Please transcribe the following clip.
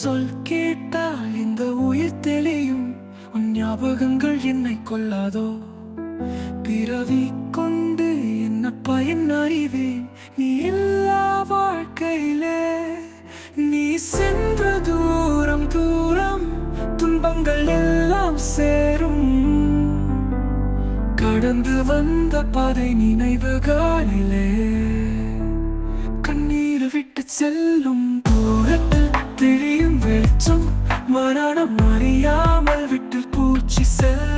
சொல் கேட்டால் இந்த உயிர் தெளியும். உன் ஞாபகங்கள் என்னை கொள்ளாதோ. பிறவி கொண்டு என்ன பயன் அறிவேன் நீ இல்லா வாழ்க்கையிலே. நீ சென்ற தூரம் தூரம் துன்பங்கள் எல்லாம் சேரும். கடந்து வந்த பாதை நினைவுகளிலே கண்ணீர் விட்டு செல்லும். தூரத்தில் தெரியும் வெளிச்சம் மரணம் அறியாமல் விட்டு பூச்சி செல்லும்.